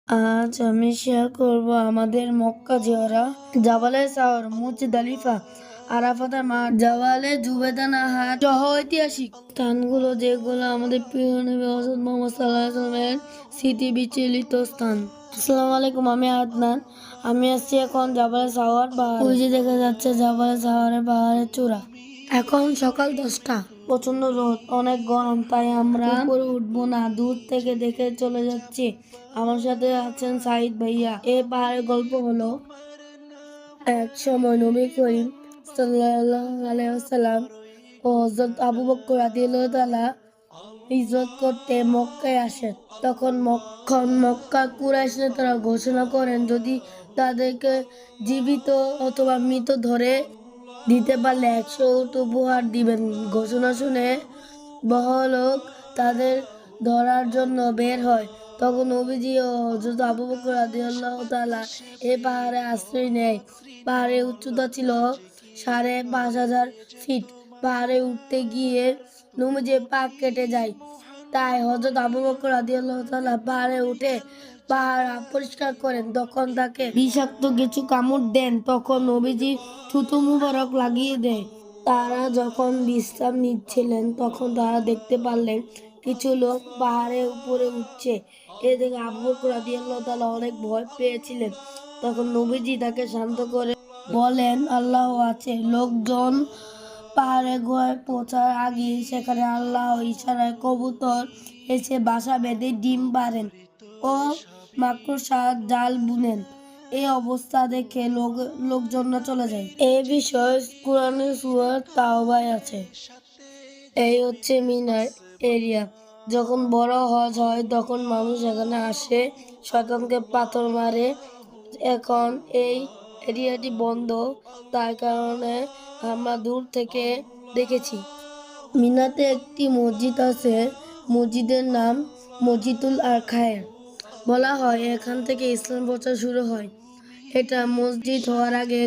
আজ আমি শেয়ার করব আমাদের মক্কা জিয়ারা, জাবালে সাওর, মুজদালিফা, আরাফাতের মাঠ, জাবালে জুবেদা নাহার সহ ঐতিহাসিক স্থানগুলো যেগুলো আমাদের প্রিয় নবী হযরত মুহাম্মদ সাল্লাল্লাহু আলাইহি ওয়াসাল্লামের স্মৃতি বিচলিত স্থান। আসসালামু আলাইকুম, আমি আদনান। আমি আসছি এখন জাবালে সাওয়ার পাহাড়। ওই যে দেখা যাচ্ছে জাবালে সাওয়ারের পাহাড়ের চূড়া। এখন সকাল 10টা, প্রচন্ড রোদ, অনেক গরম, তাই আমরা উপরে উঠবো না, দূর থেকে দেখে চলে যাচ্ছি। আমার সাথে আছেন সাইদ ভাইয়া। এই পাহাড়ের গল্প হলো, এক সময় নবী করিম সাল্লাল্লাহু আলাইহি ওয়াসাল্লাম ও হযরত আবু বকর রাদিয়াল্লাহু তাআলা হিজরত করতে মক্কায় আসেন। তখন মক্কার কুরাইশ নেতারা ঘোষণা করেন, যদি তাদেরকে জীবিত অথবা মৃত ধরে দিতে পারলে 100 উট উপহার দিবেন। ঘোষণা শুনে বহু লোক তাদের ধরার জন্য বের হয়। তখন নবীজি ও হযরত আবু বকর রাদিয়াল্লাহু তাআলা এই পাহাড়ে আশ্রয় নেয়। পাহাড়ের উচ্চতা ছিল 5,500 ফিট। পাহাড়ে উঠতে গিয়ে নবীজির পা কেটে যায়। তাই হযরত আবু বকর রাদিয়াল্লাহু তাআলা পাহাড়ে উঠে পাহাড় পরিষ্কার করেন। তখন তাকে বিষাক্ত কিছু কামড় দেন, তখন নবীজি থুতু মুবারক লাগিয়ে দেয়। তারা যখন বিশ্রাম নিচ্ছিলেন, তখন তারা দেখতে পারলেন কিছু লোক পাহাড়ের উপরে উঠছে। এ দেখে আবু বকর রাদিয়াল্লাহু তাআলা অনেক ভয় পেয়েছিলেন। তখন নবীজি তাকে শান্ত করে বলেন, আল্লাহ আছে। লোকজন পাহাড়ের গোড়ায় পৌঁছার আগে সেখানে আল্লাহ ইশারায় কবুতর এসে বাসা বেঁধে ডিম পাড়েন ও মাকড়সা জাল বুনেন। এই অবস্থা দেখে লোকজনরা চলে যায়। এই বিষয় কুরআনের সূরা তাওবায় আছে। এই হচ্ছে মিনার এরিয়া। যখন বড় হজ হয় তখন মানুষ এখানে আসে, শয়তানকে পাথর মারে। এখন এই এরিয়াটি বন্ধ, তার কারণে আমরা দূর থেকে দেখেছি। মিনাতে একটি মসজিদ আছে। মসজিদের নাম মসজিদুল আরখায়ের। বলা হয় এখান থেকে ইসলাম প্রচার শুরু হয়। এটা মসজিদ হওয়ার আগে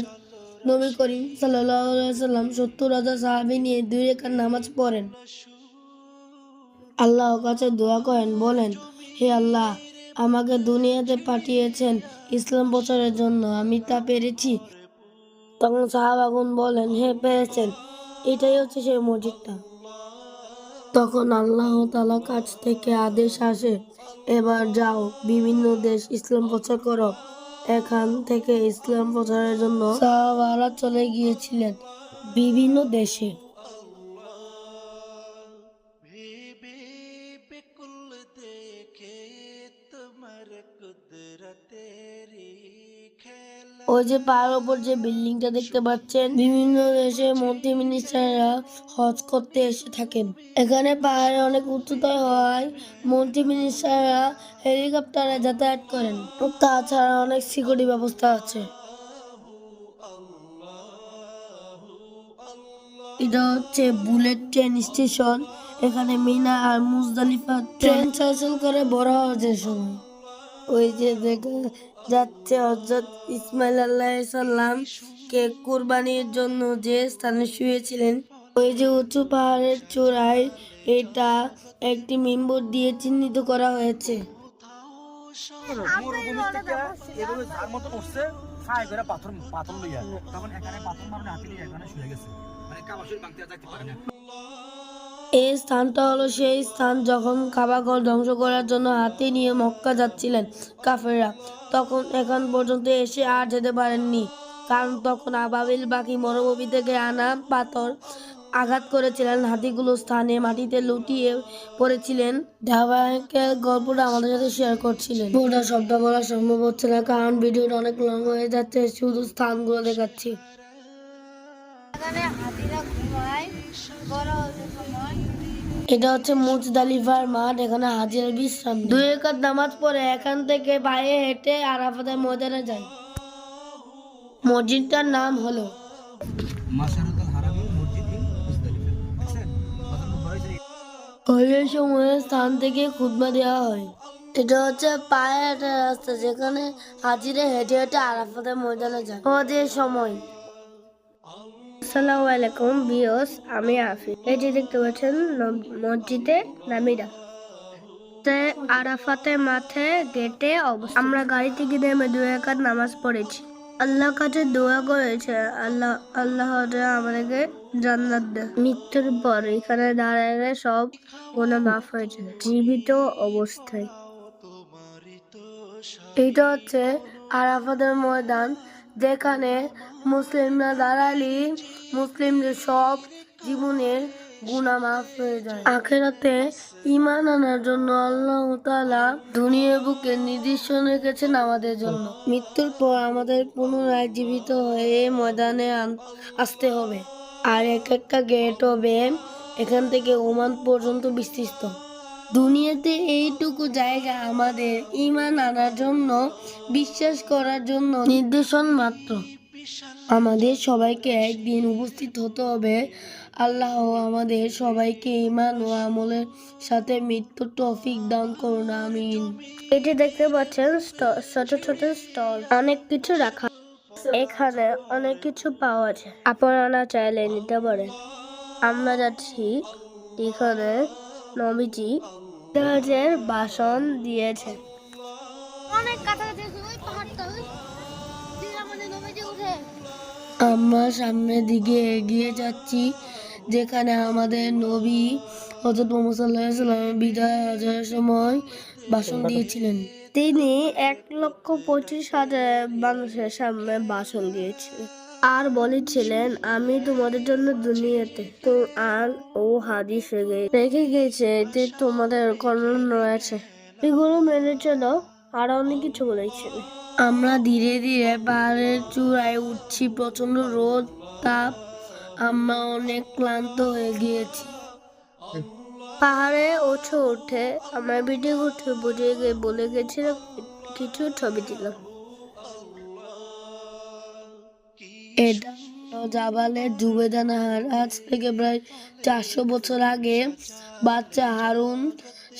নবী করিম সাল্লাল্লাহু আলাইহি ওয়াসাল্লাম 70,000 সাহাবী নিয়ে 2 রাকাত নামাজ পড়েন। আল্লাহর কাছে দোয়া করেন, বলেন, হে আল্লাহ, আমাকে দুনিয়াতে পাঠিয়েছেন ইসলাম প্রচারের জন্য, আমি তা পেরেছি? তখন সাহাবাগণ বলেন, হে পেরেছেন। এটাই হচ্ছে সেই মসজিদটা। তখন আল্লাহ তাআলার কাছ থেকে আদেশ আসে, এবার যাও, বিভিন্ন দেশ ইসলাম প্রচার করো। এখান থেকে ইসলাম প্রচারের জন্য সাহাবারা চলে গিয়েছিলেন বিভিন্ন দেশে। ওই যে পাহাড়ের উপর যে বিল্ডিংটা দেখতে পাচ্ছেন, বিভিন্ন দেশের মন্ত্রী মিনিস্টাররা হজ করতে এসে থাকেন। এখানে পাহাড়ে অনেক উচ্চতায় হওয়ায় মন্ত্রী মিনিস্টাররা হেলিকপ্টারে যাতায়াত করেন। তাছাড়া অনেক সিকিউরিটি ব্যবস্থা আছে। এটা হচ্ছে বুলেট ট্রেন স্টেশন। এখানে মিনা আর মুজদালিফা ট্রেন চলাচল করে বড় হজের সময়। ওই যে দেখা যাচ্ছে হযরত ইসমাইল আলাইহিস সালাম কে কুরবানির জন্য যে স্থানে শুয়েছিলেন, ওই যে উঁচু পাহাড়ের চূড়ায় এটা একটি মিম্বর দিয়ে চিহ্নিত করা হয়েছে। এই স্থানটা হলো সেই স্থান যখন কাবাঘর ধ্বংস করার জন্য হাতি নিয়ে মক্কা যাচ্ছিলেন কাফেররা। তখন এখান পর্যন্ত এসে আর যেতে পারেননি, কারণ তখন আবাবিল পাখি মরুভূমি থেকে আনা পাথর আঘাত করেছিলেন। হাতিগুলো স্থানে মাটিতে লুটিয়ে পড়েছিলেন। ধারাবাহিকের গল্পটা আমাদের সাথে শেয়ার করছিলেন। পুরোটা শব্দ বলা সম্ভব হচ্ছে না, কারণ ভিডিওটা অনেক লং হয়ে যাচ্ছে, শুধু স্থানগুলো দেখাচ্ছি। এটা হচ্ছে মুজদালিফার মাঠ। এখানে হাজিরা বিশ্রাম 2 রাকাত নামাজ পড়ে এখান থেকে পায়ে হেঁটে আরাফাতের ময়দানে যায়। মসজিদটার নাম হলো হজের সময় স্থান থেকে খুতবা দেওয়া হয়। এটা হচ্ছে পায়ে হেঁটে রাস্তা, যেখানে হাজিরা হেঁটে হেঁটে আরাফাতের ময়দানে যায় হজের সময়। আসসালামু আলাইকুম ভিউয়ার্স, আমি আফিফ। এই যে দেখতে পাচ্ছেন মসজিদে নামিরা। আরাফাতের মাঠে গেটে অবস্থিত। আমরা গাড়ি থেকে নেমে 2 রাকাত নামাজ পড়েছি। আল্লাহর কাছে দোয়া করেছে আল্লাহ আমাদেরকে জান্নাত দেয়। মৃত্যুর পর এখানে দাঁড়ালে সব গুনাহ মাফ হয়ে যায় জীবিত অবস্থায়। এটা হচ্ছে আরাফাতের ময়দান, যেখানে মুসলিমরা দাঁড়ালে মুসলিমদের সব জীবনের গুনাহ মাফ হয়ে যায়। আখিরাতে ঈমান আনার জন্য আল্লাহ তাআলা দুনিয়ার বুকে নির্দেশন রেখেছেন আমাদের জন্য। মৃত্যুর পর আমাদের পুনরায় জীবিত হয়ে ময়দানে আসতে হবে। আর এক একটা গেট হবে এখান থেকে ওমান পর্যন্ত বিস্তৃত। দুনিয়াতে এইটুকু জায়গা আমাদের ঈমান আনার জন্য, বিশ্বাস করার জন্য নির্দেশন মাত্র। আমাদের সবাইকে একদিন উপস্থিত হতে হবে। আল্লাহ আমাদের সবাইকে ঈমান ও আমলের সাথে মৃত্যুর তৌফিক দান করুন, আমিন। এটি দেখতে পাচ্ছেন ছোট ছোট স্টল, অনেক কিছু রাখা। এখানে অনেক কিছু পাওয়া যায়, আপনারা চাইলে নিতে পারেন। আমরা যাচ্ছি, এখানে নবীজি জাহাজের ভাষণ দিয়েছে। অনেক কাছাকাছি ওই পাহাড়টা, আমরা সামনের দিকে এগিয়ে যাচ্ছি, যেখানে আমাদের নবী হযরত মুহাম্মদ সাল্লাল্লাহু আলাইহি ওয়াসাল্লাম বিদায় হজের সময় ভাষণ দিয়েছিলেন। তিনি 1,25,000 মানুষের সামনে ভাষণ দিয়েছিলেন আর বলেছিলেন, আমি তোমাদের জন্য দুনিয়াতে কোরআন ও হাদিস রেখে গেছে, এতে তোমাদের কল্যাণ রয়েছে, এগুলো মেনে চলো। আর অনেক কিছু বলেছিলেন। আমরা ধীরে ধীরে পাহাড়ের চূড়ায় উঠছি। প্রচন্ড রোদ, তাপ, আমরা অনেক ক্লান্ত হয়ে গিয়েছি। পাহাড়ে উঠে আমরা ভিডিও করতে বলে গেছিলাম, কিছু ছবি দিলাম। এটা জাবালে জুবেদা নাহার। আজ থেকে প্রায় 400 বছর আগে বাচ্চা হারুন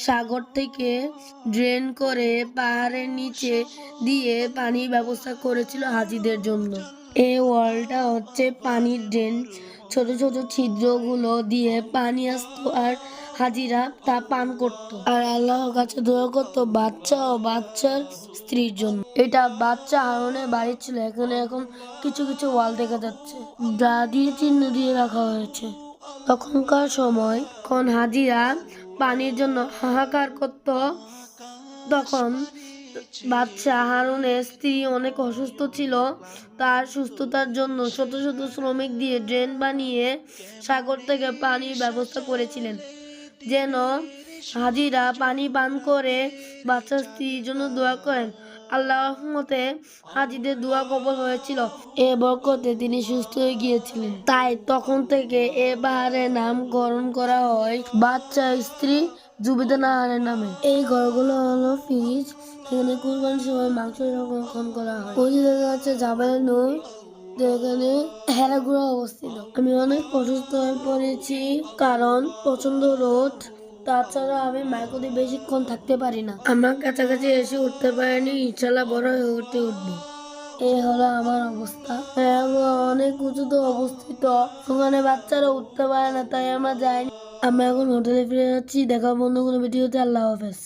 সাগর থেকে ড্রেন করে পাহাড়ের নিচে দিয়ে পানির ব্যবস্থা করেছিল হাজিদের জন্য। এই ওয়ালটা হচ্ছে পানির ড্রেন। ছোট ছোট ছিদ্রগুলো দিয়ে পানি আসতো আর হাজিরা তা পান করত আর আল্লাহর কাছে দোয়া করত বাচ্চা ও বাচ্চার স্ত্রীর জন্য। এটা বাচ্চা হারুনের বাড়ি ছিল। এখানে এখন কিছু কিছু ওয়াল দেখা যাচ্ছে, যা দিয়ে চিহ্ন দিয়ে রাখা হয়েছে। তখনকার সময় কোন হাজিরা পানির জন্য হাহাকার করত, তখন বাচ্চা হারুনের স্ত্রী অনেক অসুস্থ ছিল। তার সুস্থতার জন্য শত শত শ্রমিক দিয়ে ড্রেন বানিয়ে সাগর থেকে পানির ব্যবস্থা করেছিলেন, যেন হাজিরা পানি পান করে বাচ্চার স্ত্রীর জন্য দোয়া করেন। আল্লাহর রহমতে হাজিদের দোয়া কবুল হয়েছিল। এ বরকতে তিনি সুস্থ হয়ে গিয়েছিলেন। তাই তখন থেকে এ পাহাড়ের নামকরণ করা হয় বাচ্চার স্ত্রী জুবেদা নাহারের নামে। এই ঘরগুলো হলো ফ্রিজ, এখানে কুরবানির সময় মাংস সংরক্ষণ করা হয়। ওই যে দেখা যাচ্ছে জাবালে নূর, যেখানে হেরাগুড়া অবস্থিত। আমি অনেক অসুস্থ হয়ে পড়েছি, কারণ প্রচন্ড রোদ। তাছাড়া আমি মাইক্রোতে বেশিক্ষণ থাকতে পারি না। আমার কাছাকাছি এসে উঠতে পারিনি, ইনশাল্লাহ বড় হয়ে উঠবো। এই হলো আমার অবস্থা। আমরা অনেক উঁচুতে অবস্থিত, ওখানে বাচ্চারা উঠতে পারে না, তাই আমরা যাইনি। আমরা এখন হোটেলে ফিরে যাচ্ছি। দেখা বন্ধু কোনো ভিডিওতে। আল্লাহ হাফেজ।